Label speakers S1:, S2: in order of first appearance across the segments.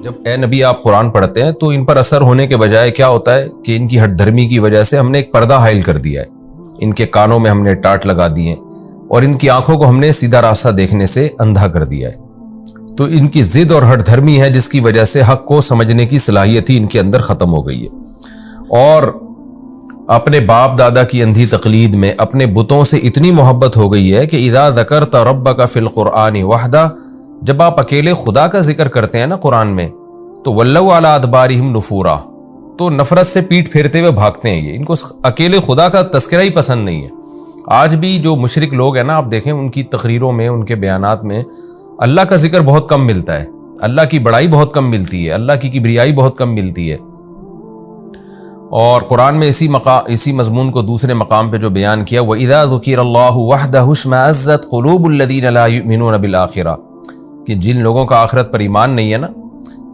S1: جب اے نبی آپ قرآن پڑھتے ہیں تو ان پر اثر ہونے کے بجائے کیا ہوتا ہے کہ ان کی ہٹ دھرمی کی وجہ سے ہم نے ایک پردہ حائل کر دیا ہے، ان کے کانوں میں ہم نے ٹاٹ لگا دیے اور ان کی آنکھوں کو ہم نے سیدھا راستہ دیکھنے سے اندھا کر دیا ہے۔ تو ان کی ضد اور ہٹ دھرمی ہے جس کی وجہ سے حق کو سمجھنے کی صلاحیت ہی ان کے اندر ختم ہو گئی ہے، اور اپنے باپ دادا کی اندھی تقلید میں اپنے بتوں سے اتنی محبت ہو گئی ہے کہ اذا ذکرت ربک فی القرآن وحدہ، جب آپ اکیلے خدا کا ذکر کرتے ہیں نا قرآن میں، تو ولوا علی ادبارہم نفورا، تو نفرت سے پیٹ پھیرتے ہوئے بھاگتے ہیں۔ ان کو اکیلے خدا کا تذکرہ ہی پسند نہیں ہے۔ آج بھی جو مشرک لوگ ہیں نا، آپ دیکھیں ان کی تقریروں میں، ان کے بیانات میں اللہ کا ذکر بہت کم ملتا ہے، اللہ کی بڑائی بہت کم ملتی ہے، اللہ کی کبریائی بہت کم ملتی ہے۔ اور قرآن میں اسی مضمون کو دوسرے مقام پہ جو بیان کیا، وَإِذَا ذُكِرَ اللَّهُ وَحْدَهُ اشْمَأَزَّتْ قُلُوبُ الَّذِينَ لَا يُؤْمِنُونَ بِالْآخِرَةِ، کہ جن لوگوں کا آخرت پر ایمان نہیں ہے نا،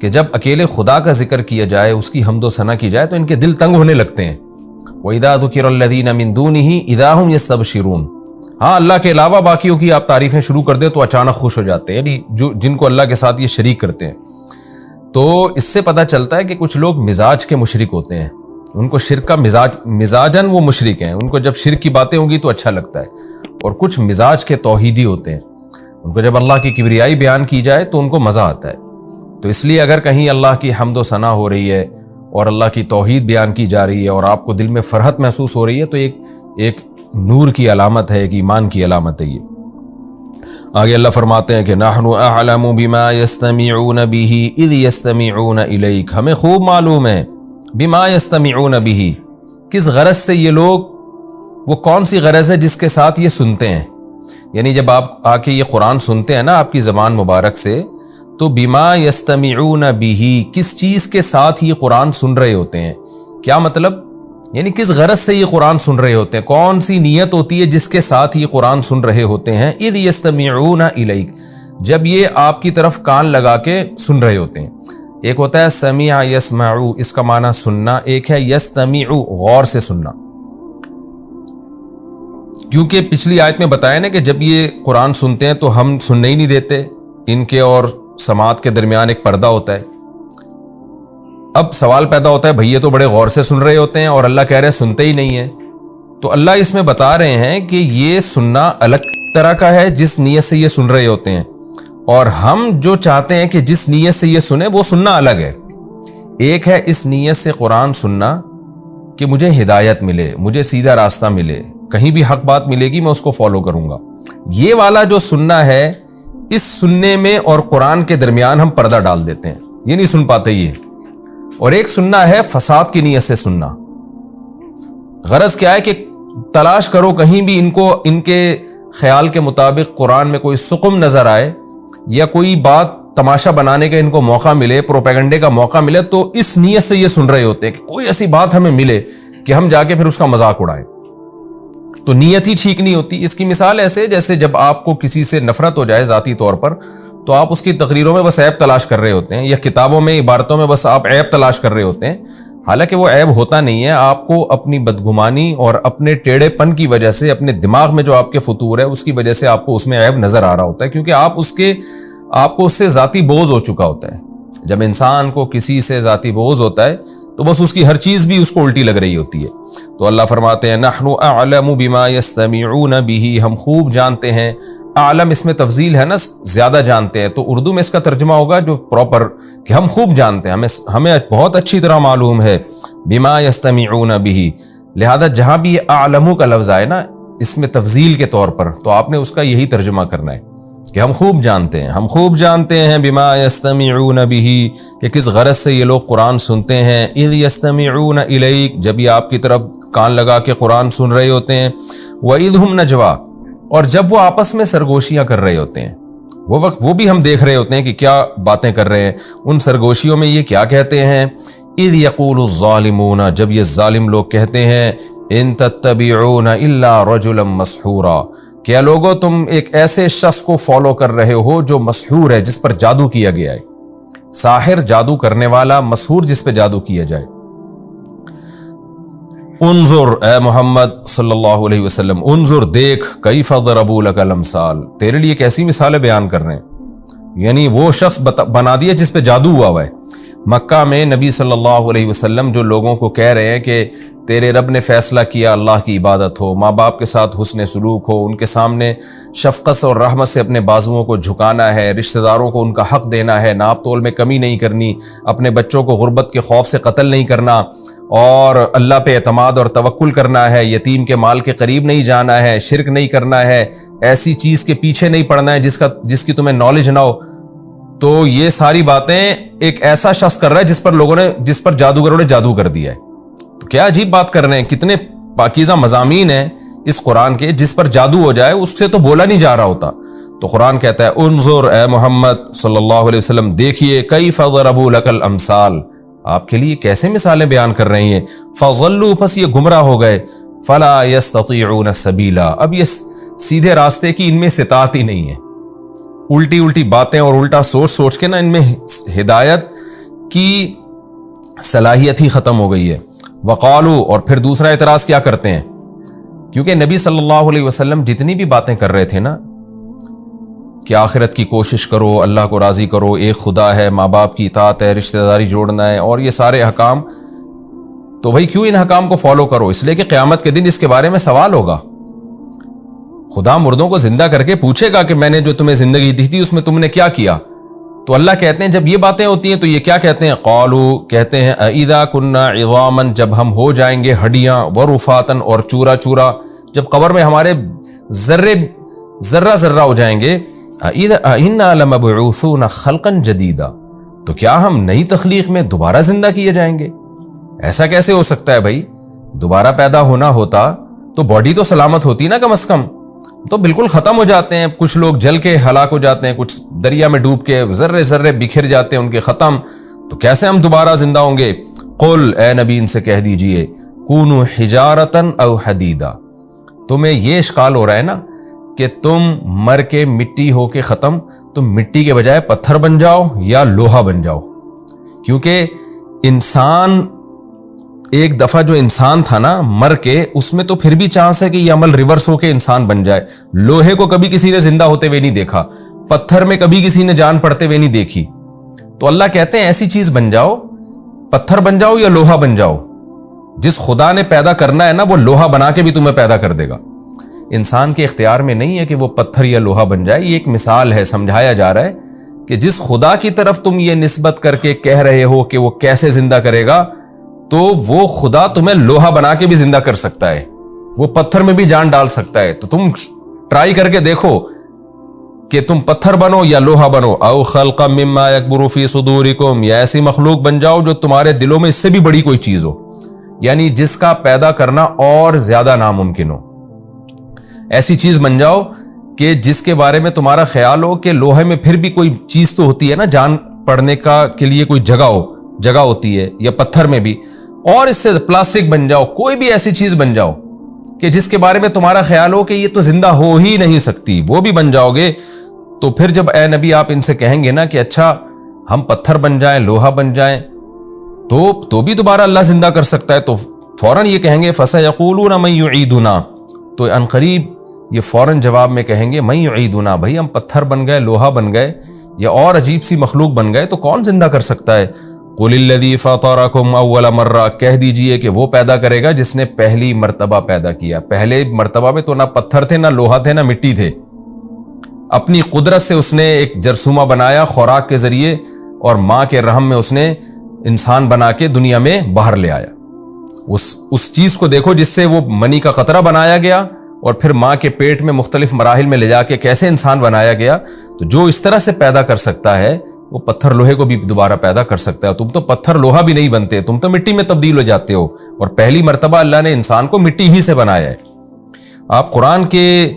S1: کہ جب اکیلے خدا کا ذکر کیا جائے، اس کی حمد و ثنا کی جائے، تو ان کے دل تنگ ہونے لگتے ہیں۔ وَإِذَا ذُكِرَ الَّذِينَ مِن دُونِهِ إِذَا هُمْ يَسْتَبْشِرُونَ، ہاں اللہ کے علاوہ باقیوں کی آپ تعریفیں شروع کر دیں تو اچانک خوش ہو جاتے ہیں، یعنی جن کو اللہ کے ساتھ یہ شریک کرتے ہیں۔ تو اس سے پتہ چلتا ہے کہ کچھ لوگ مزاج کے مشرک ہوتے ہیں، ان کو شرک کا مزاجن وہ مشرک ہیں، ان کو جب شرک کی باتیں ہوں گی تو اچھا لگتا ہے، اور کچھ مزاج کے توحیدی ہوتے ہیں، ان کو جب اللہ کی کبریائی بیان کی جائے تو ان کو مزہ آتا ہے۔ تو اس لیے اگر کہیں اللہ کی حمد و ثنا ہو رہی ہے اور اللہ کی توحید بیان کی جا رہی ہے اور آپ کو دل میں فرحت محسوس ہو رہی ہے، تو ایک نور کی علامت ہے، ایک ایمان کی علامت ہے۔ یہ آگے اللہ فرماتے ہیں کہ نحن اعلم بما يستمعون به اذ يستمعون الیک، ہمیں خوب معلوم ہے بما يستمعون به، کس غرض سے یہ لوگ، وہ کون سی غرض ہے جس کے ساتھ یہ سنتے ہیں، یعنی جب آپ آ کے یہ قرآن سنتے ہیں نا آپ کی زبان مبارک سے، تو بما يستمعون به، کس چیز کے ساتھ یہ قرآن سن رہے ہوتے ہیں، کیا مطلب، یعنی کس غرض سے یہ قرآن سن رہے ہوتے ہیں، کون سی نیت ہوتی ہے جس کے ساتھ یہ قرآن سن رہے ہوتے ہیں۔ اذ يستمعون الیک، جب یہ آپ کی طرف کان لگا کے سن رہے ہوتے ہیں۔ ایک ہوتا ہے سمع یسمعو، اس کا معنی سننا، ایک ہے یستمعو، غور سے سننا، کیونکہ پچھلی آیت میں بتایا نا کہ جب یہ قرآن سنتے ہیں تو ہم سننے ہی نہیں دیتے، ان کے اور سماعت کے درمیان ایک پردہ ہوتا ہے۔ اب سوال پیدا ہوتا ہے، بھئی یہ تو بڑے غور سے سن رہے ہوتے ہیں اور اللہ کہہ رہے ہیں سنتے ہی نہیں ہیں، تو اللہ اس میں بتا رہے ہیں کہ یہ سننا الگ طرح کا ہے جس نیت سے یہ سن رہے ہوتے ہیں، اور ہم جو چاہتے ہیں کہ جس نیت سے یہ سنیں وہ سننا الگ ہے۔ ایک ہے اس نیت سے قرآن سننا کہ مجھے ہدایت ملے، مجھے سیدھا راستہ ملے، کہیں بھی حق بات ملے گی میں اس کو فالو کروں گا، یہ والا جو سننا ہے، اس سننے میں اور قرآن کے درمیان ہم پردہ ڈال دیتے ہیں، یہ نہیں سن پاتے یہ۔ اور ایک سننا ہے فساد کی نیت سے سننا، غرض کیا ہے کہ تلاش کرو کہیں بھی ان کے خیال کے مطابق قرآن میں کوئی سقم نظر آئے یا کوئی بات تماشا بنانے کا ان کو موقع ملے، پروپیگنڈے کا موقع ملے، تو اس نیت سے یہ سن رہے ہوتے ہیں کہ کوئی ایسی بات ہمیں ملے کہ ہم جا کے پھر اس کا مذاق اڑائیں، تو نیت ہی ٹھیک نہیں ہوتی۔ اس کی مثال ایسے جیسے جب آپ کو کسی سے نفرت ہو جائے ذاتی طور پر، تو آپ اس کی تقریروں میں بس عیب تلاش کر رہے ہوتے ہیں، یا کتابوں میں عبارتوں میں بس آپ عیب تلاش کر رہے ہوتے ہیں، حالانکہ وہ عیب ہوتا نہیں ہے، آپ کو اپنی بدگمانی اور اپنے ٹیڑھے پن کی وجہ سے، اپنے دماغ میں جو آپ کے فطور ہے اس کی وجہ سے آپ کو اس میں عیب نظر آ رہا ہوتا ہے، کیونکہ آپ کو اس سے ذاتی بغض ہو چکا ہوتا ہے۔ جب انسان کو کسی سے ذاتی بغض ہوتا ہے تو بس اس کی ہر چیز بھی اس کو الٹی لگ رہی ہوتی ہے۔ تو اللہ فرماتے ہیں نحن اعلم بما يستمعون به، ہم خوب جانتے ہیں، عالم اس میں تفضیل ہے نا، زیادہ جانتے ہیں، تو اردو میں اس کا ترجمہ ہوگا جو پراپر کہ ہم خوب جانتے ہیں، ہمیں بہت اچھی طرح معلوم ہے، بما يستمعون به، لہذا جہاں بھی یہ اعلم کا لفظ آئے نا اس میں تفضیل کے طور پر، تو آپ نے اس کا یہی ترجمہ کرنا ہے کہ ہم خوب جانتے ہیں، ہم خوب جانتے ہیں بما يستمعون به، کہ کس غرض سے یہ لوگ قرآن سنتے ہیں، اذ يستمعون الیک، جب یہ آپ کی طرف کان لگا کے قرآن سن رہے ہوتے ہیں، وَإِذْ هُمْ نَجْوَىٰ، اور جب وہ آپس میں سرگوشیاں کر رہے ہوتے ہیں، وہ وقت وہ بھی ہم دیکھ رہے ہوتے ہیں کہ کیا باتیں کر رہے ہیں، ان سرگوشیوں میں یہ کیا کہتے ہیں، اذ یقول الظالمون، جب یہ ظالم لوگ کہتے ہیں، ان تتبعون الا رجلا مسحورا، کیا لوگوں تم ایک ایسے شخص کو فالو کر رہے ہو جو مسحور ہے، جس پر جادو کیا گیا ہے، ساحر جادو کرنے والا، مسحور جس پہ جادو کیا جائے۔ انظر اے محمد صلی اللہ علیہ وسلم، انظر دیکھ، کیف ضربوا لک الامثال، تیرے لیے کیسی مثالیں بیان کر رہے ہیں، یعنی وہ شخص بنا دیا جس پہ جادو ہوا ہے، مکہ میں نبی صلی اللہ علیہ وسلم جو لوگوں کو کہہ رہے ہیں کہ تیرے رب نے فیصلہ کیا اللہ کی عبادت ہو، ماں باپ کے ساتھ حسن سلوک ہو، ان کے سامنے شفقت اور رحمت سے اپنے بازوؤں کو جھکانا ہے، رشتہ داروں کو ان کا حق دینا ہے، ناپ تول میں کمی نہیں کرنی، اپنے بچوں کو غربت کے خوف سے قتل نہیں کرنا، اور اللہ پہ اعتماد اور توکل کرنا ہے، یتیم کے مال کے قریب نہیں جانا ہے، شرک نہیں کرنا ہے، ایسی چیز کے پیچھے نہیں پڑنا ہے جس کی تمہیں نالج نہ ہو. تو یہ ساری باتیں ایک ایسا شخص کر رہا ہے جس پر جادوگروں نے جادو کر دیا ہے. تو کیا عجیب بات کر رہے ہیں، کتنے پاکیزہ مضامین ہیں اس قرآن کے، جس پر جادو ہو جائے اس سے تو بولا نہیں جا رہا ہوتا. تو قرآن کہتا ہے انظر اے محمد صلی اللہ علیہ وسلم، دیکھیے کیف ضربوا لک الامثال، آپ کے لیے کیسے مثالیں بیان کر رہی ہیں. فضلوا، پس یہ گمراہ ہو گئے. فلا یستطیعون سبیلا، اب یہ سیدھے راستے کی ان میں استطاعت ہی نہیں ہے. الٹی باتیں اور الٹا سوچ کے نا ان میں ہدایت کی صلاحیت ہی ختم ہو گئی ہے. وقالو، اور پھر دوسرا اعتراض کیا کرتے ہیں، کیونکہ نبی صلی اللہ علیہ وسلم جتنی بھی باتیں کر رہے تھے نا کہ آخرت کی کوشش کرو، اللہ کو راضی کرو، ایک خدا ہے، ماں باپ کی اطاعت ہے، رشتہ داری جوڑنا ہے، اور یہ سارے احکام، تو بھائی کیوں ان احکام کو فالو کرو؟ اس لیے کہ قیامت کے دن اس کے بارے میں سوال ہوگا. خدا مردوں کو زندہ کر کے پوچھے گا کہ میں نے جو تمہیں زندگی دی تھی اس میں تم نے کیا کیا. تو اللہ کہتے ہیں جب یہ باتیں ہوتی ہیں تو یہ کیا کہتے ہیں، قالو، کہتے ہیں اذا کنا عظاما، جب ہم ہو جائیں گے ہڈیاں، ورفاتن، اور چورا چورا، جب قبر میں ہمارے ذرہ ہو جائیں گے، انا لمبعوثون خلقا جدیدا، تو کیا ہم نئی تخلیق میں دوبارہ زندہ کیے جائیں گے؟ ایسا کیسے ہو سکتا ہے بھائی؟ دوبارہ پیدا ہونا ہوتا تو باڈی تو سلامت ہوتی نا کم از کم. تو بالکل ختم ہو جاتے ہیں، کچھ لوگ جل کے ہلاک ہو جاتے ہیں، کچھ دریا میں ڈوب کے ذرے بکھر جاتے ہیں ان کے ختم. تو کیسے ہم دوبارہ زندہ ہوں گے؟ قل، اے نبی ان سے کہہ دیجئے، کونوا حجارتا او حدیدا، تمہیں یہ اشکال ہو رہا ہے نا کہ تم مر کے مٹی ہو کے ختم، تم مٹی کے بجائے پتھر بن جاؤ یا لوہا بن جاؤ. کیونکہ انسان ایک دفعہ جو انسان تھا نا مر کے، اس میں تو پھر بھی چانس ہے کہ یہ عمل ریورس ہو کے انسان بن جائے. لوہے کو کبھی کسی نے زندہ ہوتے ہوئے نہیں دیکھا، پتھر میں کبھی کسی نے جان پڑتے ہوئے نہیں دیکھی. تو اللہ کہتے ہیں ایسی چیز بن جاؤ، پتھر بن جاؤ یا لوہا بن جاؤ. جس خدا نے پیدا کرنا ہے نا وہ لوہا بنا کے بھی تمہیں پیدا کر دے گا. انسان کے اختیار میں نہیں ہے کہ وہ پتھر یا لوہا بن جائے. یہ ایک مثال ہے، سمجھایا جا رہا ہے کہ جس خدا کی طرف تم یہ نسبت کر کے کہہ رہے ہو کہ وہ کیسے زندہ کرے گا، تو وہ خدا تمہیں لوہا بنا کے بھی زندہ کر سکتا ہے، وہ پتھر میں بھی جان ڈال سکتا ہے. تو تم ٹرائی کر کے دیکھو کہ تم پتھر بنو یا لوہا بنو. او خلقا مما یکبر فی صدورکم، یا ایسی مخلوق بن جاؤ جو تمہارے دلوں میں اس سے بھی بڑی کوئی چیز ہو، یعنی جس کا پیدا کرنا اور زیادہ ناممکن ہو. ایسی چیز بن جاؤ کہ جس کے بارے میں تمہارا خیال ہو کہ لوہے میں پھر بھی کوئی چیز تو ہوتی ہے نا، جان پڑنے کا کے لیے کوئی جگہ ہوتی ہے، یا پتھر میں بھی. اور اس سے پلاسٹک بن جاؤ، کوئی بھی ایسی چیز بن جاؤ کہ جس کے بارے میں تمہارا خیال ہو کہ یہ تو زندہ ہو ہی نہیں سکتی، وہ بھی بن جاؤ گے. تو پھر جب اے نبی آپ ان سے کہیں گے نا کہ اچھا ہم پتھر بن جائیں، لوہا بن جائیں، تو بھی دوبارہ اللہ زندہ کر سکتا ہے، تو فوراً یہ کہیں گے فَسَيَقُولُونَ مَن يُعِيدُنَا، تو عنقریب یہ فوراً جواب میں کہیں گے مَن يُعِيدُنَا، بھائی ہم پتھر بن گئے، لوہا بن گئے، یا اور عجیب سی مخلوق بن گئے، تو کون زندہ کر سکتا ہے؟ قُلِ الَّذِي فَطَرَكُمْ أَوَّلَ مَرَّةٍ، کہہ دیجئے کہ وہ پیدا کرے گا جس نے پہلی مرتبہ پیدا کیا. پہلے مرتبہ میں تو نہ پتھر تھے، نہ لوہا تھے، نہ مٹی تھے. اپنی قدرت سے اس نے ایک جرثومہ بنایا خوراک کے ذریعے، اور ماں کے رحم میں اس نے انسان بنا کے دنیا میں باہر لے آیا. اس چیز کو دیکھو جس سے وہ منی کا قطرہ بنایا گیا، اور پھر ماں کے پیٹ میں مختلف مراحل میں لے جا کے کیسے انسان بنایا گیا. تو جو اس طرح سے پیدا کر سکتا ہے وہ پتھر لوہے کو بھی دوبارہ پیدا کر سکتا ہے. تم تو پتھر لوہا بھی نہیں بنتے، تم تو مٹی میں تبدیل ہو جاتے ہو، اور پہلی مرتبہ اللہ نے انسان کو مٹی ہی سے بنایا ہے. آپ قرآن کے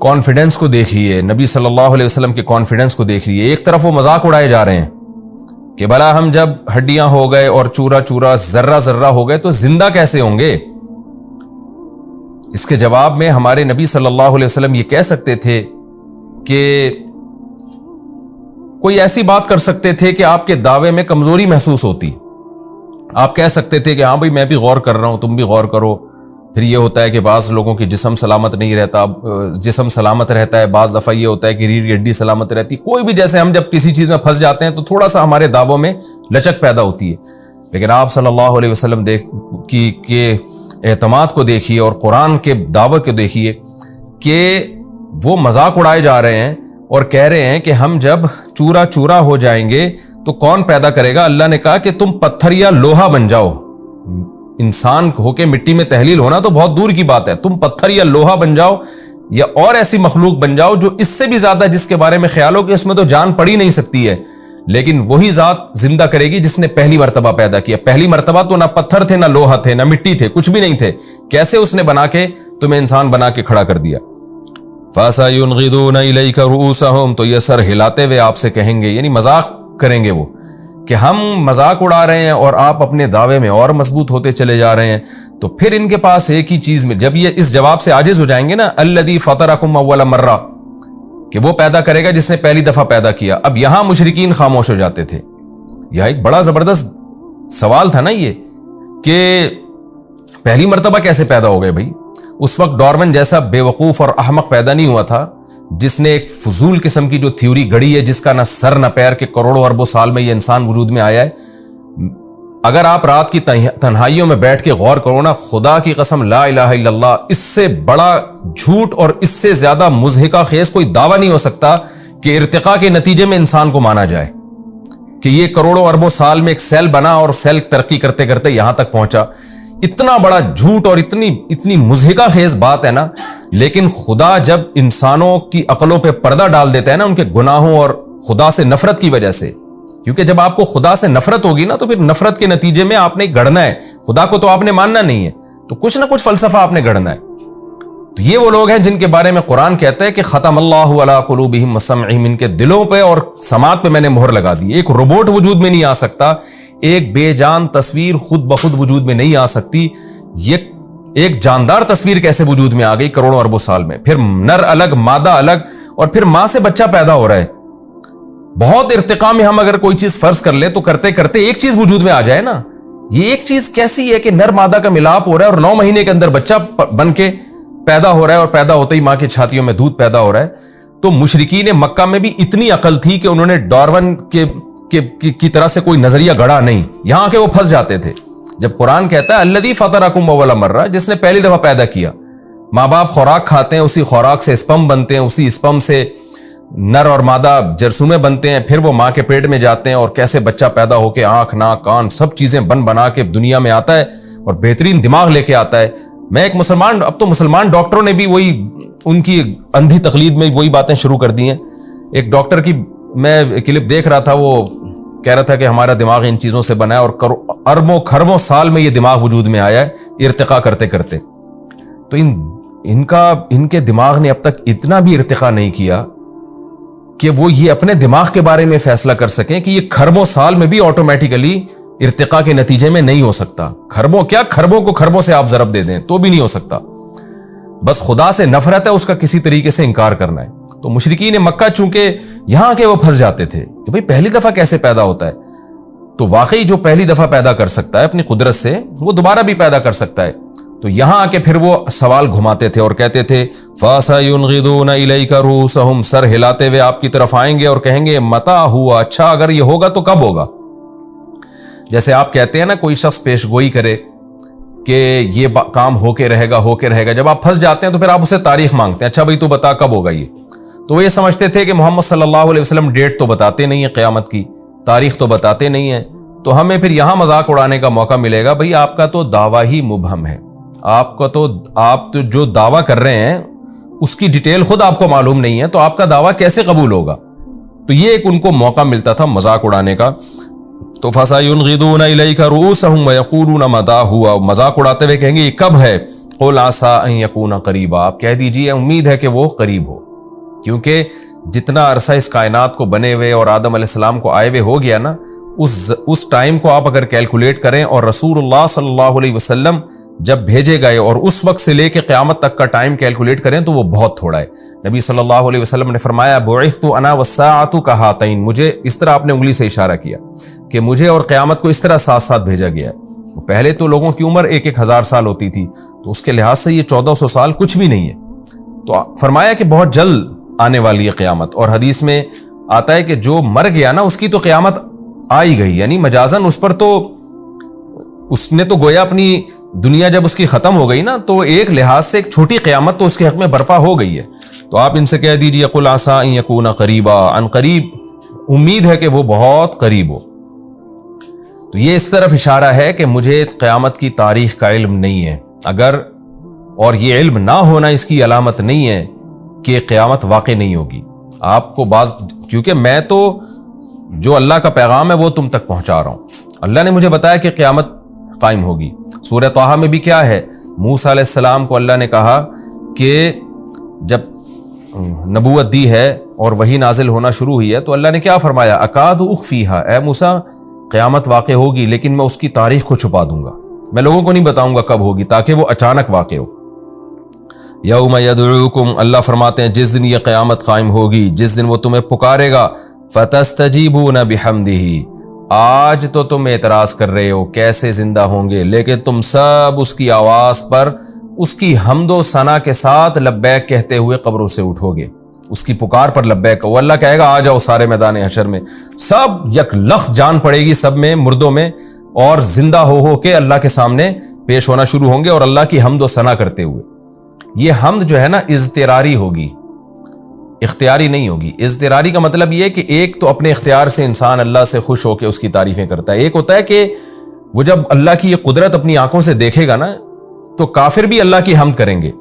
S1: کانفیڈنس کو دیکھیے، نبی صلی اللہ علیہ وسلم کے کانفیڈنس کو دیکھیے. ایک طرف وہ مذاق اڑائے جا رہے ہیں کہ بھلا ہم جب ہڈیاں ہو گئے اور چورا ذرہ ہو گئے تو زندہ کیسے ہوں گے؟ اس کے جواب میں ہمارے نبی صلی اللہ علیہ وسلم یہ کہہ سکتے تھے کہ کوئی ایسی بات کر سکتے تھے کہ آپ کے دعوے میں کمزوری محسوس ہوتی. آپ کہہ سکتے تھے کہ ہاں بھائی میں بھی غور کر رہا ہوں، تم بھی غور کرو، پھر یہ ہوتا ہے کہ بعض لوگوں کی جسم سلامت نہیں رہتا، جسم سلامت رہتا ہے، بعض دفعہ یہ ہوتا ہے کہ ریڑھ کی ہڈی سلامت رہتی، کوئی بھی جیسے ہم جب کسی چیز میں پھنس جاتے ہیں تو تھوڑا سا ہمارے دعووں میں لچک پیدا ہوتی ہے. لیکن آپ صلی اللہ علیہ وسلم کے اعتماد کو دیکھیے اور قرآن کے دعوے کو دیکھیے کہ وہ مذاق اڑائے جا رہے ہیں اور کہہ رہے ہیں کہ ہم جب چورا چورا ہو جائیں گے تو کون پیدا کرے گا؟ اللہ نے کہا کہ تم پتھر یا لوہا بن جاؤ. انسان ہو کے مٹی میں تحلیل ہونا تو بہت دور کی بات ہے، تم پتھر یا لوہا بن جاؤ یا اور ایسی مخلوق بن جاؤ جو اس سے بھی زیادہ، جس کے بارے میں خیال ہو کہ اس میں تو جان پڑ ہی نہیں سکتی ہے، لیکن وہی ذات زندہ کرے گی جس نے پہلی مرتبہ پیدا کیا. پہلی مرتبہ تو نہ پتھر تھے، نہ لوہا تھے، نہ مٹی تھے، کچھ بھی نہیں تھے. کیسے اس نے بنا کے تمہیں انسان بنا کے کھڑا کر دیا. فَسَيُنْغِضُونَ إِلَيْكَ رُؤُوسَهُمْ، تو یہ سر ہلاتے ہوئے آپ سے کہیں گے، یعنی مذاق کریں گے وہ کہ ہم مذاق اڑا رہے ہیں اور آپ اپنے دعوے میں اور مضبوط ہوتے چلے جا رہے ہیں. تو پھر ان کے پاس ایک ہی چیز میں، جب یہ اس جواب سے عاجز ہو جائیں گے نا، الذی فطرکم اول مرہ، کہ وہ پیدا کرے گا جس نے پہلی دفعہ پیدا کیا. اب یہاں مشرکین خاموش ہو جاتے تھے. یہ ایک بڑا زبردست سوال تھا نا یہ، کہ پہلی مرتبہ کیسے پیدا ہو گئے بھائی؟ اس وقت ڈارون جیسا بے وقوف اور احمق پیدا نہیں ہوا تھا جس نے ایک فضول قسم کی جو تھیوری گڑی ہے جس کا نہ سر نہ پیر کے کروڑوں اربوں سال میں یہ انسان وجود میں آیا ہے. اگر آپ رات کی تنہائیوں میں بیٹھ کے غور کرو نا، خدا کی قسم لا الہ الا اللہ، اس سے بڑا جھوٹ اور اس سے زیادہ مضحکہ خیز کوئی دعویٰ نہیں ہو سکتا کہ ارتقاء کے نتیجے میں انسان کو مانا جائے کہ یہ کروڑوں اربوں سال میں ایک سیل بنا اور سیل ترقی کرتے کرتے یہاں تک پہنچا. اتنا بڑا جھوٹ اور اتنی مضحکہ خیز بات ہے نا. لیکن خدا جب انسانوں کی عقلوں پہ پردہ ڈال دیتا ہے نا ان کے گناہوں اور خدا سے نفرت کی وجہ سے، کیونکہ جب آپ کو خدا سے نفرت ہوگی نا تو پھر نفرت کے نتیجے میں آپ نے گڑھنا ہے. خدا کو تو آپ نے ماننا نہیں ہے، تو کچھ نہ کچھ فلسفہ آپ نے گڑھنا ہے. تو یہ وہ لوگ ہیں جن کے بارے میں قرآن کہتا ہے کہ ختم اللہ علی قلوبہم وسمعہم، ان کے دلوں پہ اور سماعت پہ میں نے مہر لگا دی. ایک روبوٹ وجود میں نہیں آ سکتا، ایک بے جان تصویر خود بخود وجود میں نہیں آ سکتی. یہ ایک جاندار تصویر کیسے وجود میں آ گئی کروڑوں اربوں سال میں؟ پھر نر الگ، مادہ الگ، اور پھر ماں سے بچہ پیدا ہو رہا ہے. بہت ارتقاء میں ہم اگر کوئی چیز فرض کر لیں تو کرتے کرتے ایک چیز وجود میں آ جائے نا. یہ ایک چیز کیسی ہے کہ نر مادہ کا ملاپ ہو رہا ہے اور 9 مہینے کے اندر بچہ بن کے پیدا ہو رہا ہے اور پیدا ہوتے ہی ماں کی چھاتیوں میں دودھ پیدا ہو رہا ہے. تو مشرکین مکہ میں بھی اتنی عقل تھی کہ انہوں نے ڈارون کی طرح سے کوئی نظریہ گڑا نہیں، یہاں کے وہ پھنس جاتے تھے. جب قرآن کہتا ہے الذی فطرکم اول مرہ، جس نے پہلی دفعہ پیدا کیا. ماں باپ خوراک کھاتے ہیں، اسی خوراک سے اسپم بنتے ہیں، اسی اسپم سے نر اور مادہ جرثومے بنتے ہیں، پھر وہ ماں کے پیٹ میں جاتے ہیں اور کیسے بچہ پیدا ہو کے آنکھ ناک کان سب چیزیں بنا کے دنیا میں آتا ہے اور بہترین دماغ لے کے آتا ہے. میں ایک مسلمان، اب تو مسلمان ڈاکٹروں نے بھی وہی ان کی اندھی تقلید میں وہی باتیں شروع کر دی ہیں. ایک ڈاکٹر کی میں کلپ دیکھ رہا تھا، وہ کہہ رہا تھا کہ ہمارا دماغ ان چیزوں سے بنا ہے اور اربوں خربوں سال میں یہ دماغ وجود میں آیا ہے ارتقاء کرتے کرتے. تو ان کے دماغ نے اب تک اتنا بھی ارتقاء نہیں کیا کہ وہ یہ اپنے دماغ کے بارے میں فیصلہ کر سکیں کہ یہ خربوں سال میں بھی آٹومیٹیکلی ارتقاء کے نتیجے میں نہیں ہو سکتا. خربوں کیا، خربوں کو خربوں سے آپ ضرب دے دیں تو بھی نہیں ہو سکتا. بس خدا سے نفرت ہے، اس کا کسی طریقے سے انکار کرنا ہے. تو مشرکین مکہ چونکہ یہاں کے وہ پھنس جاتے تھے کہ بھئی پہلی دفعہ کیسے پیدا ہوتا ہے. تو واقعی جو پہلی دفعہ پیدا کر سکتا ہے اپنی قدرت سے، وہ دوبارہ بھی پیدا کر سکتا ہے. تو یہاں آ کے پھر وہ سوال گھماتے تھے اور کہتے تھے فَسَيُنْغِضُونَ إِلَيْكَ رُؤُوسَهُمْ، سر ہلاتے ہوئے آپ کی طرف آئیں گے اور کہیں گے متى ہوا، اچھا اگر یہ ہوگا تو کب ہوگا. جیسے آپ کہتے ہیں نا کوئی شخص پیش گوئی کرے کہ یہ کام ہو کے رہے گا، جب آپ پھنس جاتے ہیں تو پھر آپ اسے تاریخ مانگتے ہیں، اچھا بھائی تو بتا کب ہوگا یہ. تو وہ یہ سمجھتے تھے کہ محمد صلی اللہ علیہ وسلم ڈیٹ تو بتاتے نہیں ہیں قیامت کی، تاریخ تو بتاتے نہیں ہیں، تو ہمیں پھر یہاں مذاق اڑانے کا موقع ملے گا. بھئی آپ کا تو دعویٰ ہی مبہم ہے، آپ تو جو دعویٰ کر رہے ہیں اس کی ڈیٹیل خود آپ کو معلوم نہیں ہے، تو آپ کا دعویٰ کیسے قبول ہوگا. تو یہ ایک ان کو موقع ملتا تھا مذاق اڑانے کا. تو فَسَيُنْغِضُونَ إِلَيْكَ رُؤُوسَهُمْ وَيَقُولُونَ مَتَى هُوَ، مذاق اڑاتے ہوئے کہیں گے یہ کب ہے. قُلْ عَسَىٰ أَن يَكُونَ قَرِيبًا، آپ کہہ دیجئے امید ہے کہ وہ قریب ہو. کیونکہ جتنا عرصہ اس کائنات کو بنے ہوئے اور آدم علیہ السلام کو آئے ہوئے ہو گیا نا، اس ٹائم کو آپ اگر کیلکولیٹ کریں اور رسول اللہ صلی اللہ علیہ وسلم جب بھیجے گئے اور اس وقت سے لے کے قیامت تک کا ٹائم کیلکولیٹ کریں تو وہ بہت تھوڑا ہے. نبی صلی اللہ علیہ وسلم نے فرمایا بعثت انا والساعۃ کہاتین، مجھے اس طرح اپنے انگلی سے اشارہ کیا کہ مجھے اور قیامت کو اس طرح ساتھ ساتھ بھیجا گیا ہے. پہلے تو لوگوں کی عمر 1,000 سال ہوتی تھی، تو اس کے لحاظ سے یہ 1400 سال کچھ بھی نہیں ہے. تو فرمایا کہ بہت جلد آنے والی ہے قیامت. اور حدیث میں آتا ہے کہ جو مر گیا نا اس کی تو قیامت آ ہی گئی, یعنی مجازن اس پر تو اس نے تو گویا اپنی دنیا جب اس کی ختم ہو گئی نا تو ایک لحاظ سے ایک چھوٹی قیامت تو اس کے حق میں برپا ہو گئی ہے. تو آپ ان سے کہہ دیجئے قل عسیٰ ان یکون قریبا, ان قریب امید ہے کہ وہ بہت قریب ہو. تو یہ اس طرف اشارہ ہے کہ مجھے قیامت کی تاریخ کا علم نہیں ہے. اگر اور یہ علم نہ ہونا اس کی علامت نہیں ہے کہ قیامت واقع نہیں ہوگی. آپ کو کیونکہ میں تو جو اللہ کا پیغام ہے وہ تم تک پہنچا رہا ہوں. اللہ نے مجھے بتایا کہ قیامت قائم ہوگی. سورہ طٰہٰ میں بھی کیا ہے, موسیٰ علیہ السلام کو اللہ نے کہا کہ جب نبوت دی ہے اور وحی نازل ہونا شروع ہوئی ہے تو اللہ نے کیا فرمایا, اکاد اخفیہا, اے موسیٰ قیامت واقع ہوگی لیکن میں اس کی تاریخ کو چھپا دوں گا, میں لوگوں کو نہیں بتاؤں گا کب ہوگی تاکہ وہ اچانک واقع ہو. یوم یدعوکم, اللہ فرماتے ہیں جس دن یہ قیامت قائم ہوگی, جس دن وہ تمہیں پکارے گا, فتستجیبون بحمدہ, آج تو تم اعتراض کر رہے ہو کیسے زندہ ہوں گے, لیکن تم سب اس کی آواز پر اس کی حمد و ثنا کے ساتھ لبیک کہتے ہوئے قبروں سے اٹھو گے. اس کی پکار پر لبیک, وہ اللہ کہے گا آ جاؤ سارے میدان حشر میں, سب یک لخت جان پڑے گی سب میں, مردوں میں, اور زندہ ہو کے اللہ کے سامنے پیش ہونا شروع ہوں گے اور اللہ کی حمد و ثنا کرتے ہوئے. یہ حمد جو ہے نا اضطراری ہوگی, اختیاری نہیں ہوگی. اضطراری کا مطلب یہ ہے کہ ایک تو اپنے اختیار سے انسان اللہ سے خوش ہو کے اس کی تعریفیں کرتا ہے, ایک ہوتا ہے کہ وہ جب اللہ کی یہ قدرت اپنی آنکھوں سے دیکھے گا نا تو کافر بھی اللہ کی حمد کریں گے.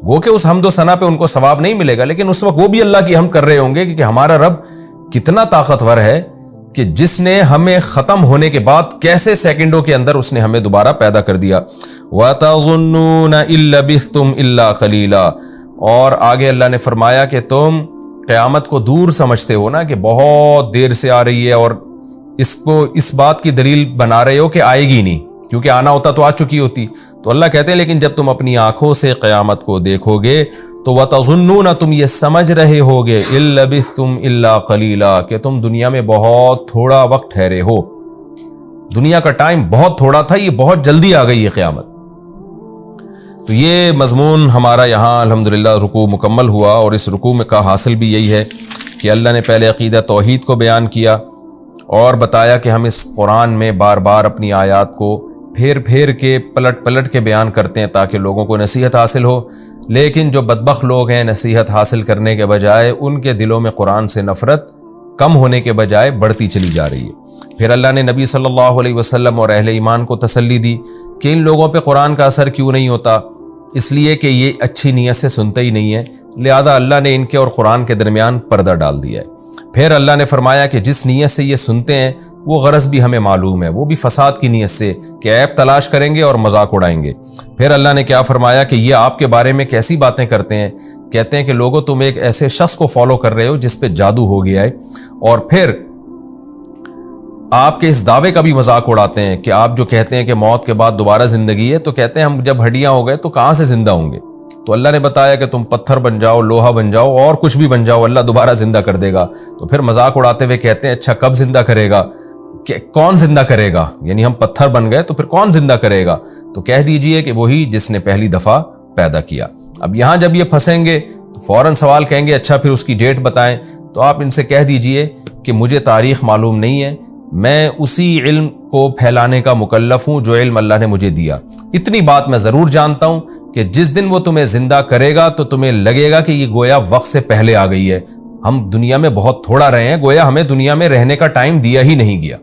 S1: وہ کہ اس حمد و ثنا پہ ان کو ثواب نہیں ملے گا, لیکن اس وقت وہ بھی اللہ کی حمد کر رہے ہوں گے کہ ہمارا رب کتنا طاقتور ہے کہ جس نے ہمیں ختم ہونے کے بعد کیسے سیکنڈوں کے اندر اس نے ہمیں دوبارہ پیدا کر دیا. وَتَظُنُّونَ إِن لَبِثْتُمْ إِلَّا قَلِيلًا, اور آگے اللہ نے فرمایا کہ تم قیامت کو دور سمجھتے ہو نا کہ بہت دیر سے آ رہی ہے, اور اس کو اس بات کی دلیل بنا رہے ہو کہ آئے گی نہیں, کیونکہ آنا ہوتا تو آ چکی ہوتی. تو اللہ کہتے ہیں لیکن جب تم اپنی آنکھوں سے قیامت کو دیکھو گے تو وَتَظُنُّونَ, تم یہ سمجھ رہے ہوگے, إِن لَبِثْتُمْ إِلَّا قَلِيلًا, کہ تم دنیا میں بہت تھوڑا وقت ٹھہرے ہو. دنیا کا ٹائم بہت تھوڑا تھا, یہ بہت جلدی آ گئی ہے قیامت. تو یہ مضمون ہمارا یہاں الحمدللہ رکوع مکمل ہوا, اور اس رکوع میں کا حاصل بھی یہی ہے کہ اللہ نے پہلے عقیدہ توحید کو بیان کیا اور بتایا کہ ہم اس قرآن میں بار بار اپنی آیات کو پھیر پھیر کے پلٹ کے بیان کرتے ہیں تاکہ لوگوں کو نصیحت حاصل ہو. لیکن جو بدبخت لوگ ہیں نصیحت حاصل کرنے کے بجائے ان کے دلوں میں قرآن سے نفرت کم ہونے کے بجائے بڑھتی چلی جا رہی ہے. پھر اللہ نے نبی صلی اللہ علیہ وسلم اور اہل ایمان کو تسلی دی کہ ان لوگوں پہ قرآن کا اثر کیوں نہیں ہوتا, اس لیے کہ یہ اچھی نیت سے سنتے ہی نہیں ہیں, لہذا اللہ نے ان کے اور قرآن کے درمیان پردہ ڈال دیا ہے. پھر اللہ نے فرمایا کہ جس نیت سے یہ سنتے ہیں وہ غرض بھی ہمیں معلوم ہے, وہ بھی فساد کی نیت سے کہ عیب تلاش کریں گے اور مذاق اڑائیں گے. پھر اللہ نے کیا فرمایا کہ یہ آپ کے بارے میں کیسی باتیں کرتے ہیں, کہتے ہیں کہ لوگوں تم ایک ایسے شخص کو فالو کر رہے ہو جس پہ جادو ہو گیا ہے, اور پھر آپ کے اس دعوے کا بھی مذاق اڑاتے ہیں کہ آپ جو کہتے ہیں کہ موت کے بعد دوبارہ زندگی ہے, تو کہتے ہیں ہم جب ہڈیاں ہو گئے تو کہاں سے زندہ ہوں گے. تو اللہ نے بتایا کہ تم پتھر بن جاؤ, لوہا بن جاؤ, اور کچھ بھی بن جاؤ, اللہ دوبارہ زندہ کر دے گا. تو پھر مذاق اڑاتے ہوئے کہتے ہیں اچھا کب زندہ کرے گا, کہ کون زندہ کرے گا, یعنی ہم پتھر بن گئے تو پھر کون زندہ کرے گا. تو کہہ دیجئے کہ وہی جس نے پہلی دفعہ پیدا کیا. اب یہاں جب یہ پھنسیں گے تو فوراً سوال کہیں گے اچھا پھر اس کی ڈیٹ بتائیں. تو آپ ان سے کہہ دیجئے کہ مجھے تاریخ معلوم نہیں ہے, میں اسی علم کو پھیلانے کا مکلف ہوں جو علم اللہ نے مجھے دیا. اتنی بات میں ضرور جانتا ہوں کہ جس دن وہ تمہیں زندہ کرے گا تو تمہیں لگے گا کہ یہ گویا وقت سے پہلے آ گئی ہے, ہم دنیا میں بہت تھوڑا رہے ہیں, گویا ہمیں دنیا میں رہنے کا ٹائم دیا ہی نہیں گیا.